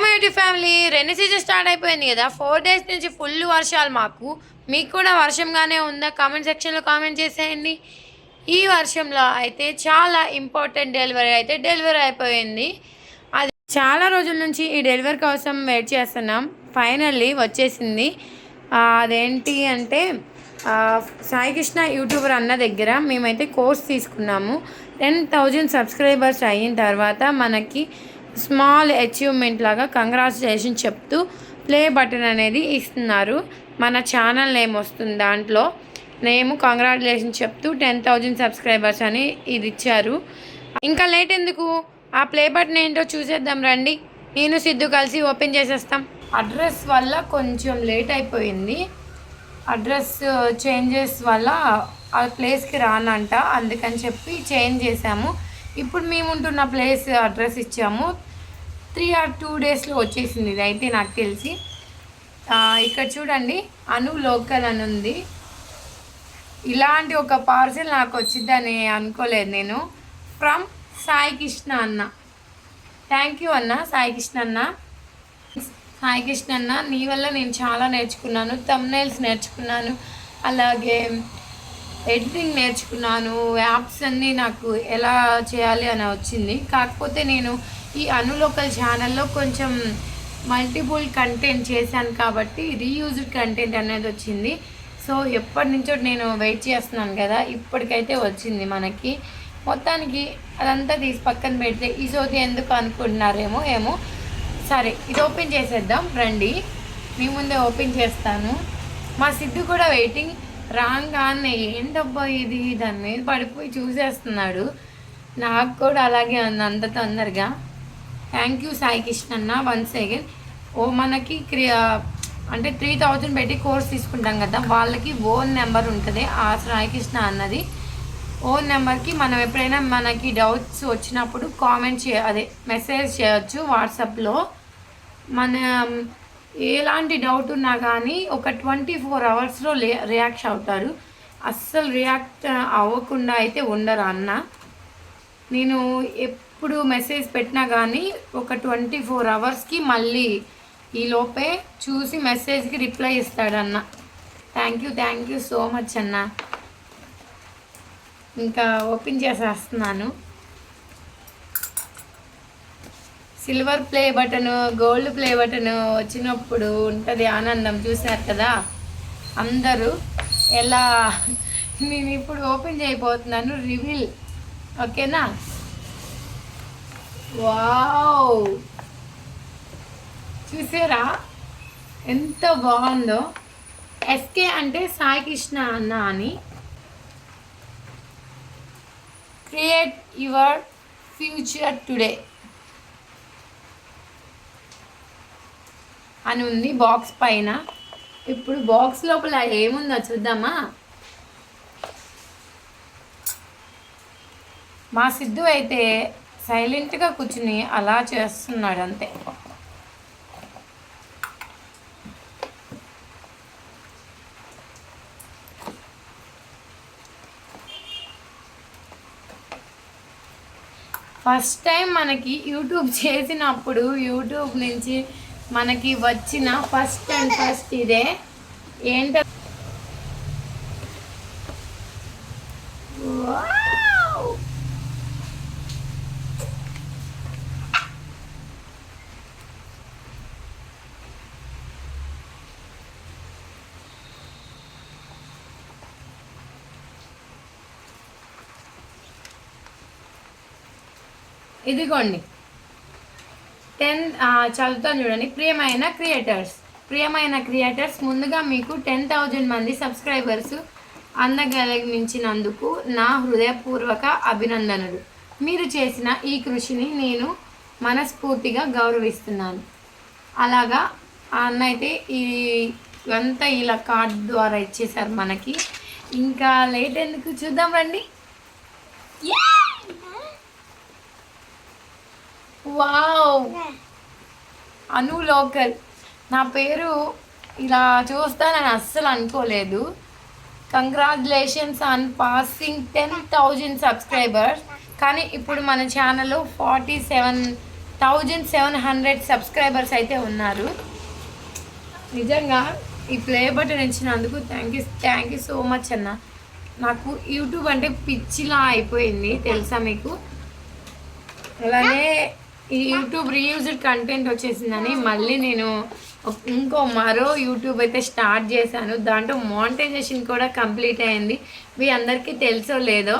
My YouTube family, rainy season start అయిపోయింది కదా. 4 days నుంచి ఫుల్ వర్షాలు. మీకు కూడా వర్షంగానే ఉందా? కామెంట్ సెక్షన్లో కామెంట్ చేసేయండి. ఈ వర్షంలో అయితే చాలా ఇంపార్టెంట్ డెలివరీ అయిపోయింది. అది చాలా రోజుల నుంచి ఈ డెలివరీ కోసం వెయిట్ చేస్తున్నాం. ఫైనల్లీ వచ్చేసింది. అదేంటి అంటే సాయి కృష్ణ యూట్యూబర్ అన్న దగ్గర మేమైతే కోర్స్ తీసుకున్నాము. 10,000 సబ్స్క్రైబర్స్ అయిన తర్వాత మనకి స్మాల్ అచీవ్మెంట్ లాగా కంగ్రాచులేషన్ చెప్తూ ప్లే బటన్ అనేది ఇస్తున్నారు. మన ఛానల్ నేమ్ వస్తుంది, దాంట్లో నేమ్ కంగ్రాచులేషన్ చెప్తూ 10,000 సబ్స్క్రైబర్స్ అని ఇది ఇచ్చారు. ఇంకా లేట్ ఎందుకు, ఆ ప్లే బటన్ ఏంటో చూసేద్దాం రండి. నేను సిద్ధు కలిసి ఓపెన్ చేసేస్తాం. అడ్రస్ వల్ల కొంచెం లేట్ అయిపోయింది. అడ్రస్ చేంజెస్ వల్ల ఆ ప్లేస్కి రానంట, అందుకని చెప్పి చేంజ్ చేసాము. ఇప్పుడు మేము ఉంటున్న ప్లేస్ అడ్రస్ ఇచ్చాము. 3 or 2 daysలో వచ్చేసింది ఇది అయితే నాకు తెలిసి. ఇక్కడ చూడండి, అను లోకల్ అని ఉంది. ఇలాంటి ఒక పార్సెల్ నాకు వచ్చిందని అనుకోలేదు నేను. ఫ్రమ్ సాయి కృష్ణ అన్న. థ్యాంక్ యూ అన్న, సాయి కృష్ణ అన్న. సాయి కృష్ణ అన్న, నీ వల్ల నేను చాలా నేర్చుకున్నాను. థంబ్నెయిల్స్ నేర్చుకున్నాను, అలాగే ఎడిటింగ్ నేర్చుకున్నాను. యాప్స్ అన్నీ నాకు ఎలా చేయాలి అని వచ్చింది. కాకపోతే నేను ఈ అనులోకల్ ఛానల్లో కొంచెం మల్టిపుల్ కంటెంట్ చేశాను కాబట్టి రీయూజ్డ్ కంటెంట్ అనేది వచ్చింది. సో ఎప్పటి నుంచో నేను వెయిట్ చేస్తున్నాను కదా, ఇప్పటికైతే వచ్చింది మనకి. మొత్తానికి అదంతా తీసి పక్కన పెడితే ఈ సోది ఎందుకు అనుకుంటున్నారేమో ఏమో. సరే, ఇది ఓపెన్ చేసేద్దాం రండి. మీ ముందే ఓపెన్ చేస్తాను. మా సిద్ధు కూడా వెయిటింగ్. రాగానే ఏంటబ్బా ఇది, దాని మీద పడిపోయి చూసేస్తున్నాడు. నాకు కూడా అలాగే ఉంది అంత తొందరగా. థ్యాంక్ యూ సాయి కృష్ణ అన్న వన్స్ అగైన్. మనకి అంటే 3,000 పెట్టి కోర్స్ తీసుకుంటాం కదా, వాళ్ళకి ఓన్ నెంబర్ ఉంటుంది. ఆ సాయి కృష్ణ అన్నది ఓన్ నెంబర్కి మనం ఎప్పుడైనా మనకి డౌట్స్ వచ్చినప్పుడు కామెంట్ అదే మెసేజ్ చేయొచ్చు వాట్సాప్లో. మనం ఎలాంటి డౌట్ ఉన్నా కానీ ఒక 24 hours రియాక్ట్ అవుతారు. అస్సలు రియాక్ట్ అవ్వకుండా అయితే ఉండరు అన్న. నేను ఎప్పుడు మెసేజ్ పెట్టినా కానీ ఒక 24 hours మళ్ళీ ఈ లోపే చూసి మెసేజ్కి రిప్లై ఇస్తాడన్న. థ్యాంక్ యూ సో మచ్ అన్న. ఇంకా ఓపెన్ చేసేస్తున్నాను. Silver play button, gold play button వచ్చినప్పుడు ఉంటుంది ఆనందం, చూసారు కదా అందరూ ఎలా. నేను ఇప్పుడు ఓపెన్ చేయబోతున్నాను, రివీల్. ఓకేనా? వావ్, చూసారా ఎంత బాగుందో. ఎస్కే అంటే సాయి కృష్ణ అన్న అని. క్రియేట్ యువర్ ఫ్యూచర్ టుడే అని ఉంది బాక్స్ పైన. ఇప్పుడు బాక్స్ లోపల ఏముందో చూద్దామా. మా సిద్ధు అయితే సైలెంట్గా కూర్చుని అలా చేస్తున్నాడు అంతే. ఫస్ట్ టైం మనకి యూట్యూబ్ చేసినప్పుడు యూట్యూబ్ నుంచి మనకి వచ్చిన ఫస్ట్ ఇదే. ఏంటో ఇదిగోండి 10 చదువుతాను చూడండి. ప్రియమైన క్రియేటర్స్, ముందుగా మీకు 10,000 మంది సబ్స్క్రైబర్స్ అందగలిగించినందుకు నా హృదయపూర్వక అభినందనలు. మీరు చేసిన ఈ కృషిని నేను మనస్ఫూర్తిగా గౌరవిస్తున్నాను. అలాగా ఆ అన్న అయితే ఇవంతా ఇలా కార్డు ద్వారా ఇచ్చేసారు మనకి. ఇంకా లేట్ ఎందుకు, చూద్దాం రండి. వావ్, అను లోకల్. నా పేరు ఇలా చూస్తానని అస్సలు అనుకోలేదు. Congratulations on passing 10,000 subscribers. కానీ ఇప్పుడు మన ఛానల్లో 47 1700 సబ్స్క్రైబర్స్ అయితే ఉన్నారు. నిజంగా ఈ ప్లే బటన్ ఇచ్చినందుకు థ్యాంక్ యూ సో మచ్ అన్న. నాకు యూట్యూబ్ అంటే పిచ్చిలా అయిపోయింది తెలుసా మీకు. అలానే ఈ యూట్యూబ్ రీయూజ్డ్ కంటెంట్ వచ్చేసిందని మళ్ళీ నేను మరో యూట్యూబ్ అయితే స్టార్ట్ చేశాను. దాంట్లో మానిటైజేషన్ కూడా కంప్లీట్ అయింది. మీ అందరికీ తెలుసో లేదో,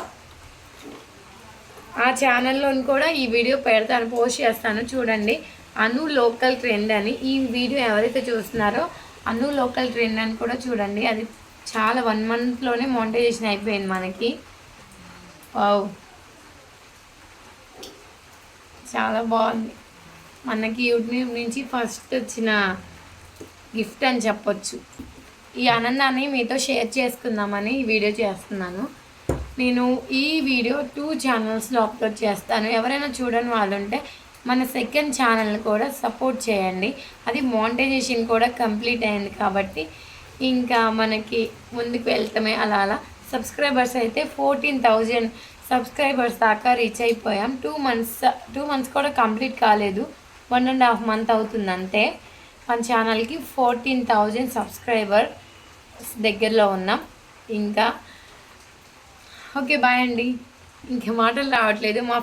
ఆ ఛానల్లో కూడా ఈ వీడియో పెడతాను, పోస్ట్ చేస్తాను చూడండి. అను లోకల్ ట్రెండ్ అని. ఈ వీడియో ఎవరైతే చూస్తున్నారో అను లోకల్ ట్రెండ్ అని కూడా చూడండి. అది చాలా 1 మంత్లోనే మానిటైజేషన్ అయిపోయింది మనకి. వావ్, చాలా బాగుంది. మనకి యూట్యూబ్ నుంచి ఫస్ట్ వచ్చిన గిఫ్ట్ అని చెప్పొచ్చు. ఈ ఆనందాన్ని మీతో షేర్ చేసుకుందామని ఈ వీడియో చేస్తున్నాను. నేను ఈ వీడియో 2 ఛానల్స్లో అప్లోడ్ చేస్తాను. ఎవరైనా చూడని వాళ్ళు ఉంటే మన సెకండ్ ఛానల్ని కూడా సపోర్ట్ చేయండి. అది మానిటైజేషన్ కూడా కంప్లీట్ అయింది కాబట్టి ఇంకా మనకి ముందుకు వెళ్తామే. అలా సబ్స్క్రైబర్స్ అయితే 14,000 సబ్స్క్రైబర్స్ దాకా రీచ్ అయిపోయాం. 2 మంత్స్ కూడా కంప్లీట్ కాలేదు, 1.5 మంత్ అవుతుంది అంతే. మన ఛానల్కి 14,000 సబ్స్క్రైబర్స్ దగ్గరలో ఉన్నాం. ఇంకా ఓకే, బాయ్ అండి. ఇంకా మాటలు రావట్లేదు. మా